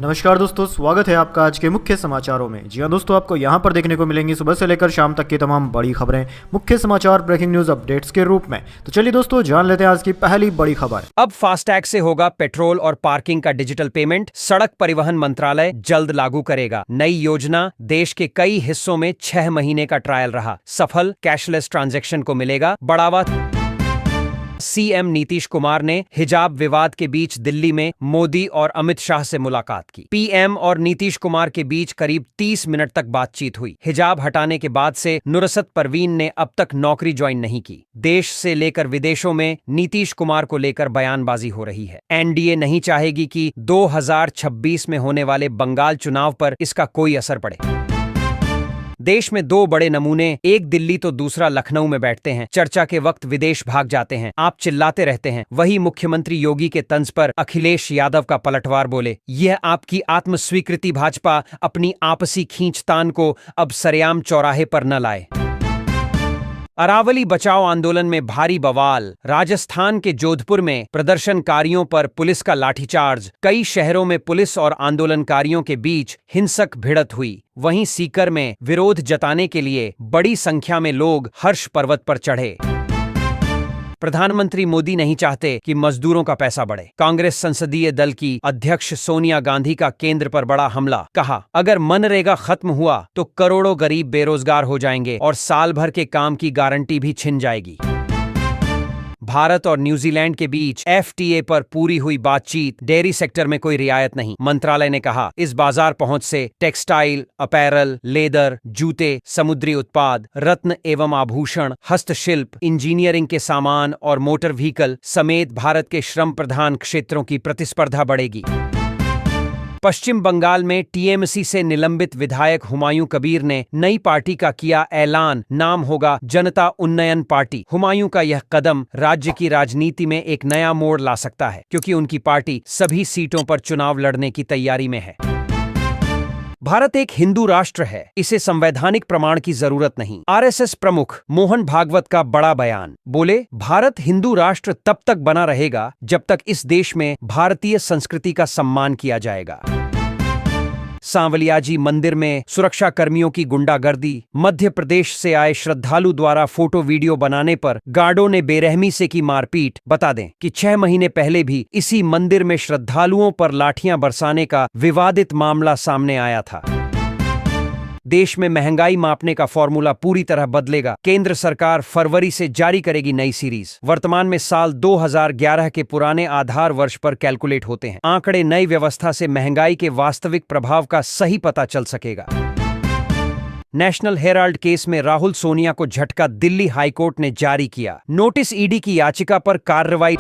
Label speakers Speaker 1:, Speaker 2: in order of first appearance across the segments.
Speaker 1: नमस्कार दोस्तों, स्वागत है आपका आज के मुख्य समाचारों में। जी हाँ दोस्तों, आपको यहाँ पर देखने को मिलेंगी सुबह से लेकर शाम तक की तमाम बड़ी खबरें मुख्य समाचार ब्रेकिंग न्यूज अपडेट्स के रूप में। तो चलिए दोस्तों, जान लेते हैं आज की पहली बड़ी खबर।
Speaker 2: अब फास्टैग से होगा पेट्रोल और पार्किंग का डिजिटल पेमेंट, सड़क परिवहन मंत्रालय जल्द लागू करेगा। नई योजना देश के कई हिस्सों में 6 महीने का ट्रायल रहा सफल। कैशलेस ट्रांजैक्शन को मिलेगा बढ़ावा। सीएम नीतीश कुमार ने हिजाब विवाद के बीच दिल्ली में मोदी और अमित शाह से मुलाकात की। पीएम और नीतीश कुमार के बीच करीब 30 मिनट तक बातचीत हुई। हिजाब हटाने के बाद से नुसरत परवीन ने अब तक नौकरी ज्वाइन नहीं की। देश से लेकर विदेशों में नीतीश कुमार को लेकर बयानबाजी हो रही है। एनडीए नहीं चाहेगी कि 2026 में होने वाले बंगाल चुनाव पर इसका कोई असर पड़े। देश में 2 बड़े नमूने, एक दिल्ली तो दूसरा लखनऊ में बैठते हैं। चर्चा के वक्त विदेश भाग जाते हैं। आप चिल्लाते रहते हैं। वही मुख्यमंत्री योगी के तंज पर अखिलेश यादव का पलटवार बोले, यह आपकी आत्मस्वीकृति भाजपा अपनी आपसी खींचतान को अब सरेआम चौराहे पर न लाए। अरावली बचाओ आंदोलन में भारी बवाल। राजस्थान के जोधपुर में प्रदर्शनकारियों पर पुलिस का लाठीचार्ज। कई शहरों में पुलिस और आंदोलनकारियों के बीच हिंसक भिड़ंत हुई। वहीं सीकर में विरोध जताने के लिए बड़ी संख्या में लोग हर्ष पर्वत पर चढ़े। प्रधानमंत्री मोदी नहीं चाहते कि मजदूरों का पैसा बढ़े। कांग्रेस संसदीय दल की अध्यक्ष सोनिया गांधी का केंद्र पर बड़ा हमला। कहा, अगर मनरेगा खत्म हुआ तो करोड़ों गरीब बेरोजगार हो जाएंगे और साल भर के काम की गारंटी भी छिन जाएगी। भारत और न्यूजीलैंड के बीच एफटीए पर पूरी हुई बातचीत। डेयरी सेक्टर में कोई रियायत नहीं। मंत्रालय ने कहा, इस बाजार पहुंच से टेक्सटाइल, अपैरल, लेदर, जूते, समुद्री उत्पाद, रत्न एवं आभूषण, हस्तशिल्प, इंजीनियरिंग के सामान और मोटर व्हीकल समेत भारत के श्रम प्रधान क्षेत्रों की प्रतिस्पर्धा बढ़ेगी। पश्चिम बंगाल में टीएमसी से निलंबित विधायक हुमायूं कबीर ने नई पार्टी का किया ऐलान। नाम होगा जनता उन्नयन पार्टी। हुमायूं का यह कदम राज्य की राजनीति में एक नया मोड़ ला सकता है, क्योंकि उनकी पार्टी सभी सीटों पर चुनाव लड़ने की तैयारी में है। भारत एक हिंदू राष्ट्र है, इसे संवैधानिक प्रमाण की जरूरत नहीं। आरएसएस प्रमुख मोहन भागवत का बड़ा बयान। बोले, भारत हिंदू राष्ट्र तब तक बना रहेगा जब तक इस देश में भारतीय संस्कृति का सम्मान किया जाएगा। सांवलियाजी मंदिर में सुरक्षा कर्मियों की गुंडागर्दी। मध्य प्रदेश से आए श्रद्धालु द्वारा फोटो वीडियो बनाने पर गार्डों ने बेरहमी से की मारपीट। बता दें कि 6 महीने पहले भी इसी मंदिर में श्रद्धालुओं पर लाठियां बरसाने का विवादित मामला सामने आया था। देश में महंगाई मापने का फॉर्मूला पूरी तरह बदलेगा। केंद्र सरकार फरवरी से जारी करेगी नई सीरीज। वर्तमान में साल 2011 के पुराने आधार वर्ष पर कैलकुलेट होते हैं। आंकड़े नई व्यवस्था से महंगाई के वास्तविक प्रभाव का सही पता चल सकेगा। नेशनल हेराल्ड केस में राहुल सोनिया को झटका दिल्ली हाईकोर्ट ने जारी किया। नोटिस ईडी की याचिका पर कार्रवाई।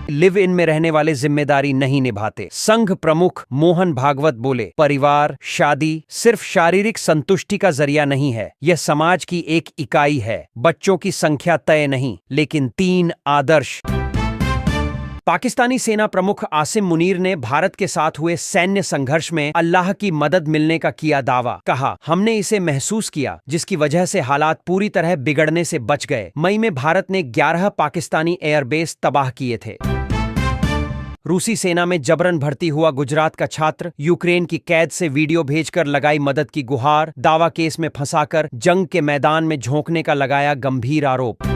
Speaker 2: लिव इन में रहने वाले जिम्मेदारी नहीं निभाते। संघ प्रमुख मोहन भागवत बोले, परिवार, शादी सिर्फ शारीरिक संतुष्टि का जरिया नहीं है, यह समाज की एक इकाई है। बच्चों की संख्या तय नहीं, लेकिन 3 आदर्श। पाकिस्तानी सेना प्रमुख आसिम मुनीर ने भारत के साथ हुए सैन्य संघर्ष में अल्लाह की मदद मिलने का किया दावा। कहा, हमने इसे महसूस किया, जिसकी वजह से हालात पूरी तरह बिगड़ने से बच गए। मई में भारत ने 11 पाकिस्तानी एयरबेस तबाह किए थे। रूसी सेना में जबरन भर्ती हुआ गुजरात का छात्र यूक्रेन की कैद से वीडियो भेजकर लगाई मदद की गुहार। दावा केस में फंसाकर जंग के मैदान में झोंकने का लगाया गंभीर आरोप।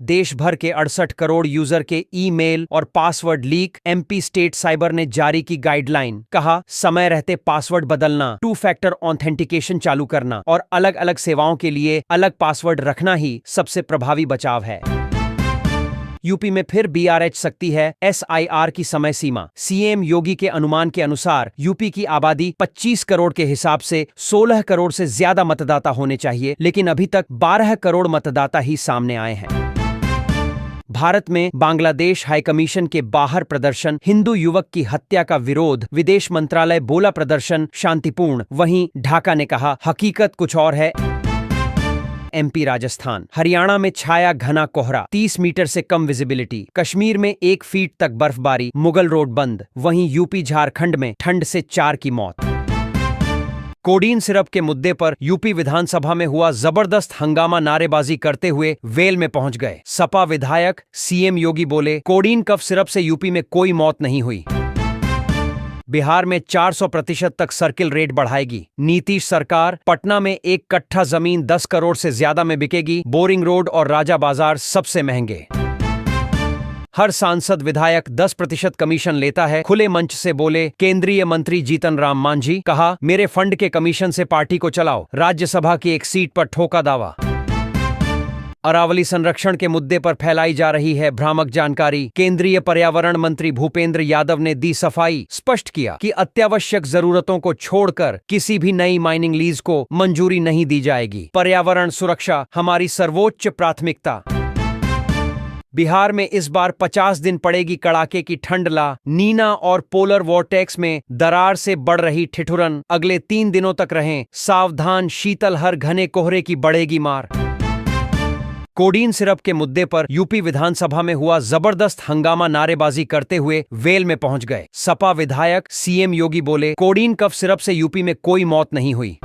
Speaker 2: देश भर के 68 करोड़ यूजर के ईमेल और password leak. MP state cyber ने जारी की गाइडलाइन। कहा, समय रहते पासवर्ड बदलना, 2 फैक्टर ऑथेंटिकेशन चालू करना और अलग अलग सेवाओं के लिए अलग पासवर्ड रखना ही सबसे प्रभावी बचाव है। यूपी में फिर बीआरएच सकती है एसआईआर की समय सीमा। सीएम योगी के अनुमान के अनुसार यूपी की आबादी 25 करोड़ के हिसाब से 16 करोड़ से ज्यादा मतदाता होने चाहिए, लेकिन अभी तक 12 करोड़ मतदाता ही सामने आए हैं। भारत में बांग्लादेश हाईकमीशन के बाहर प्रदर्शन। हिंदू युवक की हत्या का विरोध। विदेश मंत्रालय बोला प्रदर्शन शांतिपूर्ण। वहीं ढाका ने कहा, हकीकत कुछ और है। एमपी राजस्थान। हरियाणा में छाया घना कोहरा। 30 मीटर से कम विजिबिलिटी। कश्मीर में 1 फीट तक बर्फबारी। मुगल रोड बंद। वहीं यूपी झारखंड में ठंड से 4 की मौत। कोडीन सिरप के मुद्दे पर यूपी विधानसभा में हुआ जबरदस्त हंगामा। नारेबाजी करते हुए वेल में पहुंच गए सपा विधायक। सीएम योगी बोले, कोडीन कफ सिरप से यूपी में कोई मौत नहीं हुई। बिहार में 400% तक सर्किल रेट बढ़ाएगी। नीतीश सरकार, पटना में 1 कट्ठा जमीन 10 करोड़ से ज्यादा में बिकेगी। बोरिंग रोड और राजा बाजार सबसे महंगे। हर सांसद विधायक 10% कमीशन लेता है। खुले मंच से बोले केंद्रीय मंत्री जीतन राम मांझी। कहा, मेरे फंड के कमीशन से पार्टी को चलाओ। राज्यसभा की एक सीट पर ठोका दावा। अरावली संरक्षण के मुद्दे पर फैलाई जा रही है भ्रामक जानकारी। केंद्रीय पर्यावरण मंत्री भूपेंद्र यादव ने दी सफाई। स्पष्ट किया कि अत्यावश्यक जरूरतों को छोड़कर किसी भी नई माइनिंग लीज को मंजूरी नहीं दी जाएगी। पर्यावरण सुरक्षा हमारी सर्वोच्च प्राथमिकता। बिहार में इस बार 50 दिन पड़ेगी कड़ाके की ठंड। ला नीना और पोलर वॉर्टेक्स में दरार से बढ़ रही ठिठुरन। अगले 3 दिनों तक रहें सावधान। शीतलहर घने कोहरे की बढ़ेगी मार। कोडीन सिरप के मुद्दे पर यूपी विधानसभा में हुआ जबरदस्त हंगामा। नारेबाजी करते हुए वेल में पहुंच गए सपा विधायक। सीएम योगी बोले, कोडीन कफ सिरप से यूपी में कोई मौत नहीं हुई।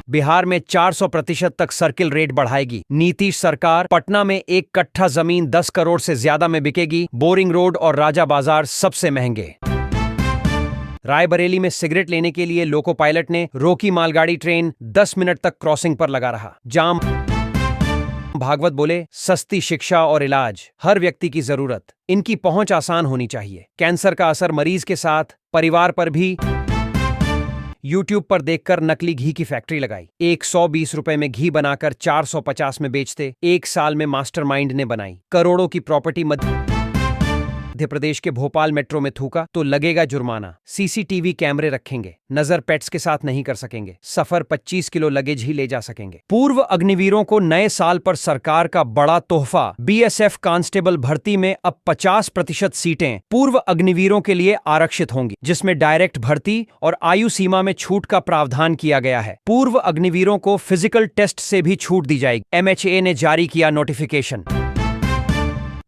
Speaker 2: बिहार में 400% तक सर्किल रेट बढ़ाएगी। नीतीश सरकार, पटना में 1 कट्ठा जमीन 10 करोड़ से ज्यादा में बिकेगी। बोरिंग रोड और राजा बाजार सबसे महंगे। रायबरेली में सिगरेट लेने के लिए लोको पायलट ने रोकी मालगाड़ी। ट्रेन 10 मिनट तक क्रॉसिंग पर लगा रहा जाम। भागवत बोले, सस्ती शिक्षा और इलाज हर व्यक्ति की जरूरत। इनकी पहुंच आसान होनी चाहिए। कैंसर का असर मरीज के साथ परिवार पर भी। YouTube पर देखकर नकली घी की फैक्ट्री लगाई। 120 रुपए में घी बनाकर 450 में बेचते। 1 साल में मास्टरमाइंड ने बनाई करोड़ों की प्रॉपर्टी। मध्य प्रदेश के भोपाल मेट्रो में थूका तो लगेगा जुर्माना। सीसीटीवी कैमरे रखेंगे। नजर पेट्स के साथ नहीं कर सकेंगे। सफर 25 किलो लगेज ही ले जा सकेंगे। पूर्व अग्निवीरों को नए साल पर सरकार का बड़ा तोहफा। बीएसएफ कांस्टेबल भर्ती में अब 50% सीटें पूर्व अग्निवीरों के लिए आरक्षित होंगी, जिसमें डायरेक्ट भर्ती और आयु सीमा में छूट का प्रावधान किया गया है। पूर्व अग्निवीरों को फिजिकल टेस्ट से भी छूट दी जाएगी। एमएचए ने जारी किया नोटिफिकेशन।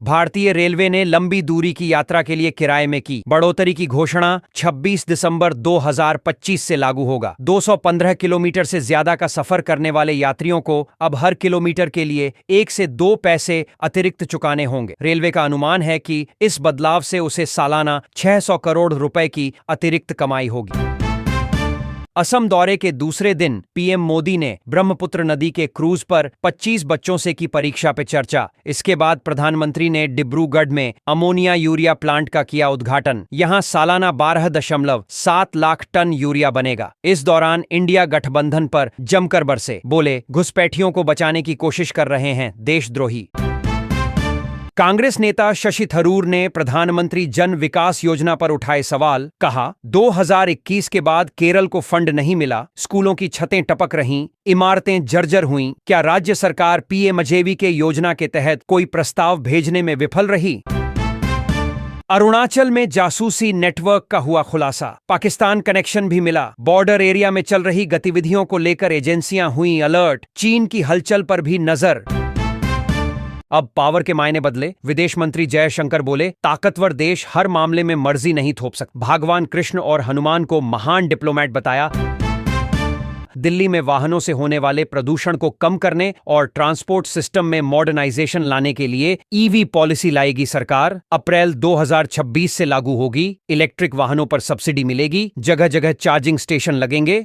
Speaker 2: भारतीय रेलवे ने लंबी दूरी की यात्रा के लिए किराए में की बढ़ोतरी की घोषणा। 26 दिसंबर 2025 से लागू होगा। 215 किलोमीटर से ज्यादा का सफर करने वाले यात्रियों को अब हर किलोमीटर के लिए 1 से 2 पैसे अतिरिक्त चुकाने होंगे। रेलवे का अनुमान है कि इस बदलाव से उसे सालाना 600 करोड़ रुपए की अतिरिक्त कमाई होगी। असम दौरे के दूसरे दिन पीएम मोदी ने ब्रह्मपुत्र नदी के क्रूज पर 25 बच्चों से की परीक्षा पे चर्चा। इसके बाद प्रधानमंत्री ने डिब्रूगढ़ में अमोनिया यूरिया प्लांट का किया उद्घाटन। यहां सालाना 12.7 लाख टन यूरिया बनेगा। इस दौरान इंडिया गठबंधन पर जमकर बरसे। बोले, घुसपैठियों को बचाने की कोशिश कर रहे हैं देशद्रोही। कांग्रेस नेता शशि थरूर ने प्रधानमंत्री जन विकास योजना पर उठाए सवाल। कहा, 2021 के बाद केरल को फंड नहीं मिला। स्कूलों की छतें टपक रहीं, इमारतें जर्जर हुईं। क्या राज्य सरकार पीएमजेवीके योजना के तहत कोई प्रस्ताव भेजने में विफल रही? अरुणाचल में जासूसी नेटवर्क का हुआ खुलासा। पाकिस्तान कनेक्शन भी मिला। बॉर्डर एरिया में चल रही गतिविधियों को लेकर एजेंसियां हुई अलर्ट। चीन की हलचल पर भी नजर। अब पावर के मायने बदले। विदेश मंत्री जयशंकर बोले, ताकतवर देश हर मामले में मर्जी नहीं थोप सकता। भगवान कृष्ण और हनुमान को महान डिप्लोमेट बताया। दिल्ली में वाहनों से होने वाले प्रदूषण को कम करने और ट्रांसपोर्ट सिस्टम में मॉडर्नाइजेशन लाने के लिए ईवी पॉलिसी लाएगी सरकार। अप्रैल 2026 से लागू होगी। इलेक्ट्रिक वाहनों पर सब्सिडी मिलेगी। जगह जगह चार्जिंग स्टेशन लगेंगे।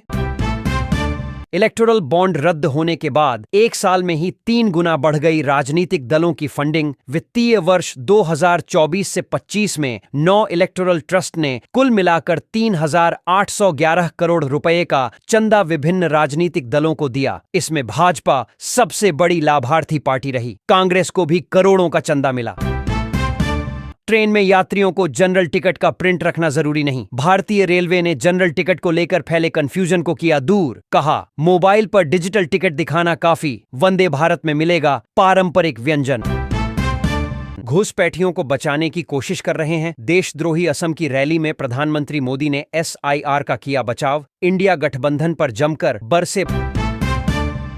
Speaker 2: इलेक्टोरल बॉन्ड रद्द होने के बाद 1 साल में ही 3 गुना बढ़ गई राजनीतिक दलों की फंडिंग। वित्तीय वर्ष 2024 से 25 में 9 इलेक्टोरल ट्रस्ट ने कुल मिलाकर 3,811 करोड़ रुपए का चंदा विभिन्न राजनीतिक दलों को दिया। इसमें भाजपा सबसे बड़ी लाभार्थी पार्टी रही। कांग्रेस को भी करोड़ों का चंदा मिला। ट्रेन में यात्रियों को जनरल टिकट का प्रिंट रखना जरूरी नहीं। भारतीय रेलवे ने जनरल टिकट को लेकर फैले कंफ्यूजन को किया दूर। कहा, मोबाइल पर डिजिटल टिकट दिखाना काफी। वंदे भारत में मिलेगा पारंपरिक व्यंजन। घुसपैठियों को बचाने की कोशिश कर रहे हैं देशद्रोही। असम की रैली में प्रधानमंत्री मोदी ने SIR का किया बचाव। इंडिया गठबंधन पर जमकर बरसे।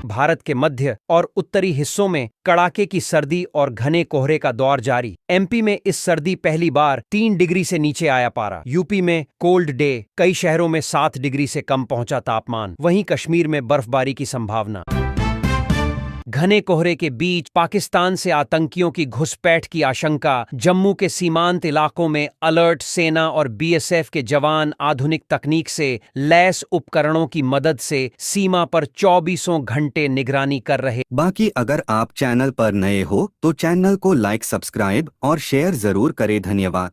Speaker 2: भारत के मध्य और उत्तरी हिस्सों में कड़ाके की सर्दी और घने कोहरे का दौर जारी। MP में इस सर्दी पहली बार 3 डिग्री से नीचे आया पारा। यूपी में कोल्ड डे, कई शहरों में 7 डिग्री से कम पहुंचा तापमान। वहीं कश्मीर में बर्फबारी की संभावना। घने कोहरे के बीच पाकिस्तान से आतंकियों की घुसपैठ की आशंका। जम्मू के सीमांत इलाकों में अलर्ट सेना और बीएसएफ के जवान आधुनिक तकनीक से लैस उपकरणों की मदद से सीमा पर 24 घंटे निगरानी कर रहे।
Speaker 3: बाकी अगर आप चैनल पर नए हो तो चैनल को लाइक, सब्सक्राइब और शेयर जरूर करें। धन्यवाद।